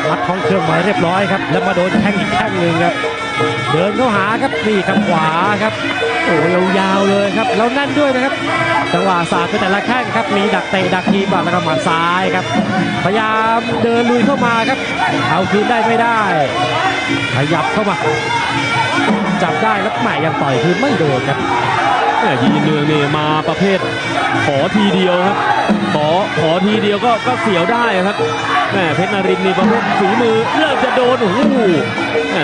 มัดท้องเครื่องไว้เรียบร้อยครับแล้วมาโดนแข้งอีกแข้งหนึ่งครับเดินเข้าหาครับนี่ครับขวาครับโอ้ยาวๆเลยครับแล้วแน่นด้วยนะครับจังหวะสาดไปแต่ละแข้งครับมีดักเตะดักทีบแล้วก็หมัดซ้ายครับพยายามเดินลุยเข้ามาครับเอาคืนได้ไม่ได้ขยับเข้ามาจับได้แล้วแหมยังต่อยคืนไม่โดนครับยีนเนืองนี่มาประเภทขอทีเดียวครับขอทีเดียวก็เสียวได้ครับแม่เพชรนรินทร์นี่ประเภทฝีมือเริ่มจะโดนโอ้โห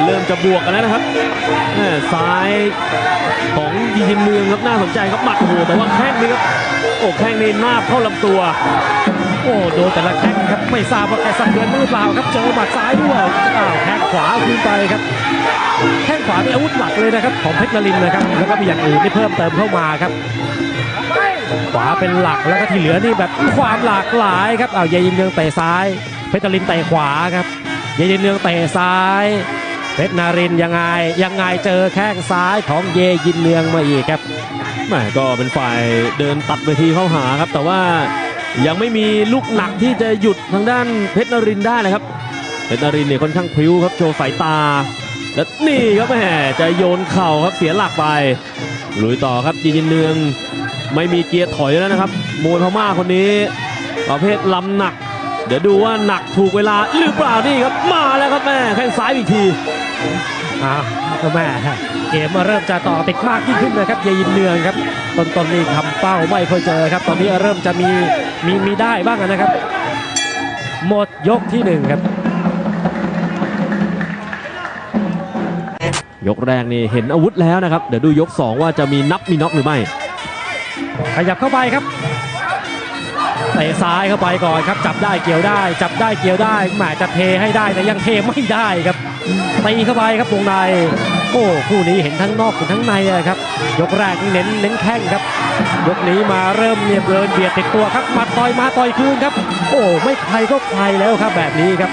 เริ่มจะบวกกันแล้วนะครับซ้ายของยีนเนืองครับน่าสนใจครับหมัดโอ้โหแต่ว่าแข้งนี่ครับโอ้แข้งนี่นาบเข้าลำตัวโอ้โดนแต่ละแข้งครับไม่ทราบว่าแกสะเทือนหรือเปล่าครับเจอหมัดซ้ายด้วยแข้งขวาขึ้นไปครับแข้งขวาเป็นอาวุธหลักเลยนะครับของเพชรนรินทร์นะครับแล้วก็มีอย่างอื่นที่เพิ่มเติมเข้ามาครับขวาเป็นหลักแล้วก็ที่เหลือนี่แบบความหลากหลายครับเยยินเนืองเตะซ้ายเพชรนรินทร์เตะขวาครับเยยินเนืองเตะซ้ายเพชรนรินทร์ยังไงเจอแข้งซ้ายของเยยินเนืองมาอีกครับแม่ก็เป็นฝ่ายเดินตัดเวทีเข้าหาครับแต่ว่ายังไม่มีลูกหนักที่จะหยุดทางด้านเพชรนรินทร์ได้เลยครับเพชรนรินทร์เนี่ยค่อนข้างพริ้วครับโชว์สายตาแล้วนี่ครับแม่จะโยนเข่าครับเสียหลักไปลุยต่อครับยีนเนืองไม่มีเกียร์ถอยแล้วนะครับมวยพม่าคนนี้ประเภทลำหนักเดี๋ยวดูว่าหนักถูกเวลาหรือเปล่านี่ครับมาแล้วครับแม่แข้งซ้ายอีกทีแม่เกมมาเริ่มจะต่อติดมากยิ่งขึ้นนะครับเยยินเนืองครับต้นนี่ทำเป้าไม่ค่อยเจอครับตอนนี้เริ่มจะมีได้บ้างนะครับหมดยกที่1ครับยกแรกนี่เห็นอาวุธแล้วนะครับเดี๋ยวดูยก2ว่าจะมีนับมีน็อกหรือไม่ขยับเข้าไปครับเตะซ้ายเข้าไปก่อนครับจับได้เกี่ยวได้จับได้เกี่ยวได้แหมจะเทให้ได้แต่ยังเทไม่ได้ครับตีเข้าไปครับวงในโอ้คู่นี้เห็นทั้งนอกเห็นทั้งในครับยกแรกเน้นแข้งครับยกนี้มาเริ่มเดินเบียดติดตัวครับมาต่อยคืนครับโอ้ไม่ใครก็ใครแล้วครับแบบนี้ครับ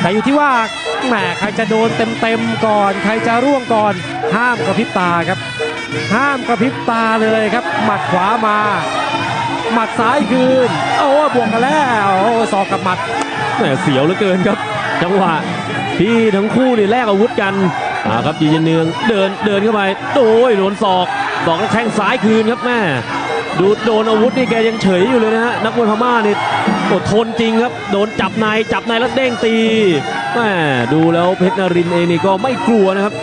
แต่อยู่ที่ว่าแหมใครจะโดนเต็มก่อนใครจะร่วงก่อนห้ามกระพริบตาครับห้ามกระพริบตาเลยครับหมัดขวามาหมัดซ้ายคืนโอ้บวกกันแล้วโอ้ศอกกับหมัดแหมเสียวเหลือเกินครับจังหวะที่ทั้งคู่นี่แลกอาวุธกันครับยีนเนืองเดินเข้าไปโดนศอกแล้วแข้งซ้ายคืนครับแม่ดูโดนอาวุธนี่แกยังเฉยอยู่เลยนะฮะนักมวยพม่านี่อดทนจริงครับโดนจับในแล้วเด้งตีแม่ดูแล้วเพชรนรินทร์เองนี่ก็ไม่กลัวนะครับ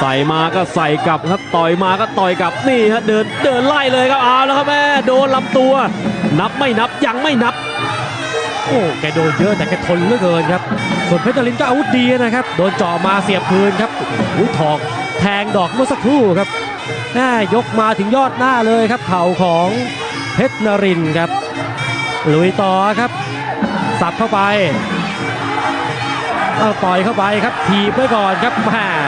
ใส่มาก็ใส่กลับครับต่อยมาก็ต่อยกลับนี่ฮะเดินไล่เลยครับเอาแล้วครับแม่โดนลำตัวนับไม่นับยังไม่นับโอ้แกโดนเยอะแต่แกทนเหลือเกินครับส่วนเพชรนรินทร์ก็อาวุธดีนะครับโดนจ่อมาเสียบคืนครับถอกแทงดอกเมื่อสักครู่ครับยกมาถึงยอดหน้าเลยครับเข่าของเพชรนรินทร์ครับลุยต่อครับสับเข้าไปต่อยเข้าไปครับถีบไว้ก่อนครับ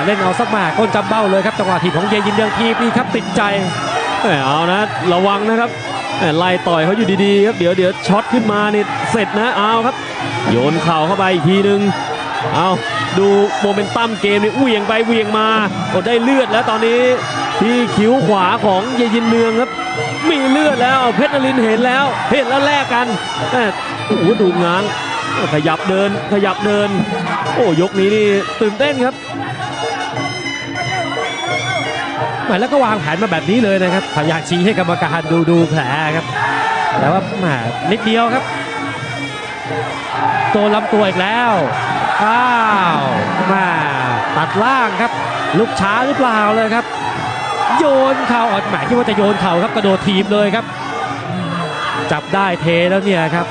เล่นเอาสักมาก้นจำเบ้าเลยครับจังหวะถีบของเยยินเนืองถีบนี่ครับติดใจเอานะระวังนะครับไล่ต่อยเขาอยู่ดีๆครับเดี๋ยวช็อตขึ้นมานี่เสร็จนะเอาครับโยนเข่าเข้าไปอีกทีนึงเอาดูโมเมนตัมเกมนี่เหวี่ยงไปเหวี่ยงมาก็ได้เลือดแล้วตอนนี้ที่คิ้วขวาของเยยินเนืองครับมีเลือดแล้วเพชรนรินทร์เห็นแล้วแลกกันโอ้โหดูง้างขยับเดินโอ้ยกนี้นี่ตื่นเต้นครับแล้วก็วางแผนมาแบบนี้เลยนะครับพยายามชี้ให้กรรมการดูแผลครับแต่ว่านิดเดียวครับตัวลำตัวอีกแล้วตัดล่างครับลุกช้าหรือเปล่าเลยครับโยนเข่าคิดว่าจะโยนเข่าครับกระโดดทีบเลยครับจับได้เทแล้วเนี่ยครับ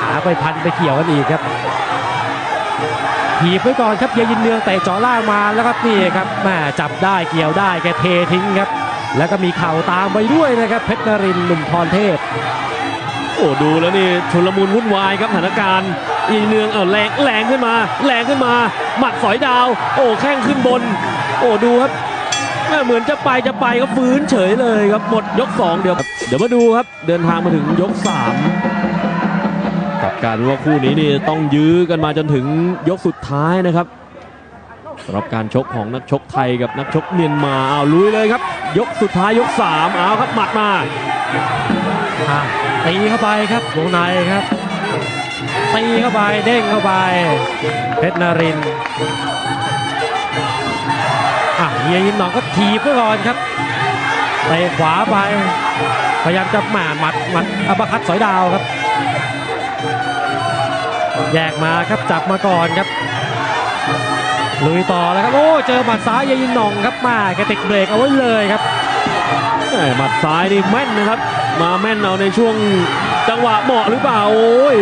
ขาไปพันไปเกี่ยวกันอีกครับถีบไว้ก่อนครับเยยินเนืองเตะเจาะล่างมาแล้วก็นี่ครับจับได้เกี่ยวได้แกเททิ้งครับแล้วก็มีเข่าตามไปด้วยนะครับเพชรนรินทร์หนุ่มพรเทพโอ้ดูแล้วนี่ชุลมุนวุ่นวายครับสถานการณ์ยีนเนืองแรงขึ้นมาหมัดสอยดาวโอ้แข้งขึ้นบนโอ้ดูครับเหมือนจะไปก็ฟื้นเฉยเลยครับหมดยก2เดี๋ยวมาดูครับเดินทางมาถึงยก3กับการว่าคู่นี้นี่ต้องยื้อกันมาจนถึงยกสุดท้ายนะครับสำหรับการชกของนักชกไทยกับนักชกเมียนมาลุยเลยครับยกสุดท้ายยก3เอาครับหมัดมา ตีเข้าไปครับวงในครับตีเข้าไปเด้งเข้าไปเพชรนรินทร์เฮียยินหนองก็ถีบไปก่อนครับเตะขวาไปพยายามจะหมัดอัปคัตสอยดาวครับแยกมาครับจับมาก่อนครับลุยต่อแล้วครับโอ้เจอหมัดซ้ายเฮียยินหนองครับมาแกติดเบรกเอาไว้เลยครับ หมัดซ้ายนี่แม่นนะครับมาแม่นเอาในช่วงจังหวะเหมาะหรือเปล่าโอ้ย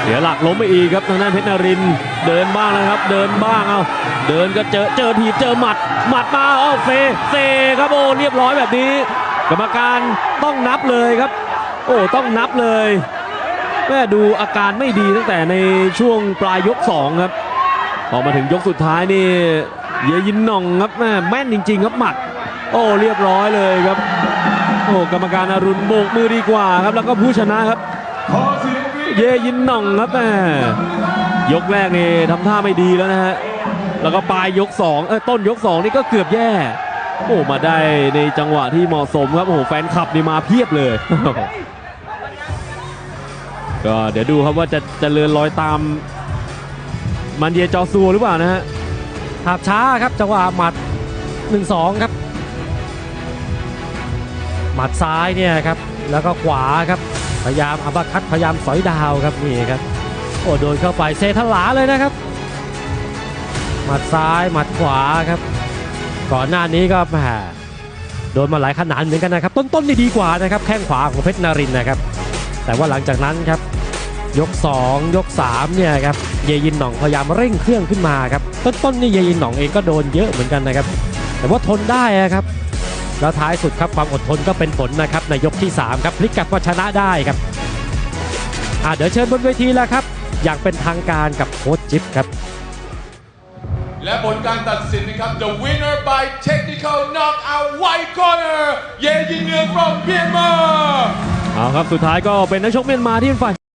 เดี๋ยวหลักล้มไปอีกครับทางด้านเพชรนรินทร์เดินบ้างนะครับเดินบ้างเอาเดินก็เจอถีบเจอหมัดมาเซครับโอ้เรียบร้อยแบบนี้กรรมการต้องนับเลยครับโอ้ต้องนับเลยแม่ดูอาการไม่ดีตั้งแต่ในช่วงปลายยก2ครับพอมาถึงยกสุดท้ายนี่เยยินหน่องครับแม่นจริงๆครับหมัดโอ้เรียบร้อยเลยครับโอ้กรรมการอรุณโบกมือดีกว่าครับแล้วก็ผู้ชนะครับเยยินหน่องครับยกแรกนี่ทำท่าไม่ดีแล้วนะฮะแล้วก็ปลายยก2ต้นยก2นี่ก็เกือบแย่โอ้มาได้ในจังหวะที่เหมาะสมครับโอ้แฟนคลับนี่มาเพียบเลย ก็เดี๋ยวดูครับว่าจะเลื่อนลอยตามมันเยจอซัวหรือเปล่านะฮะภาพช้าครับจังหวะหมัด 1-2 ครับหมัดซ้ายเนี่ยครับแล้วก็ขวาครับพยายามอัปคัตพยายามสอยดาวครับนี่ครับโอ้โดนเข้าไปเซทลาเลยนะครับหมัดซ้ายหมัดขวาครับก่อนหน้านี้ก็แหมโดนมาหลายขนาดเหมือนกันนะครับต้นนี่ดีกว่านะครับแข้งขวาของเพชรนรินทร์นะครับแต่ว่าหลังจากนั้นครับยก2ยก3เนี่ยครับเยยินหน่องพยายามเร่งเครื่องขึ้นมาครับต้นนี่เยยินหน่องเองก็โดนเยอะเหมือนกันนะครับแต่ว่าทนได้ครับแล้วท้ายสุดครับความอดทนก็เป็นผลนะครับในยกที่3ครับพลิกกลับมาชนะได้ครับเดี๋ยวเชิญบนเวทีแล้วครับอย่างเป็นทางการกับโค้ชจิ๊บครับและผลการตัดสินนะครับ The winner by technical knockout white corner เยยินเนือง from Myanmar เอาครับสุดท้ายก็เป็นนักชกเมียนมาที่เป็นฝ่าย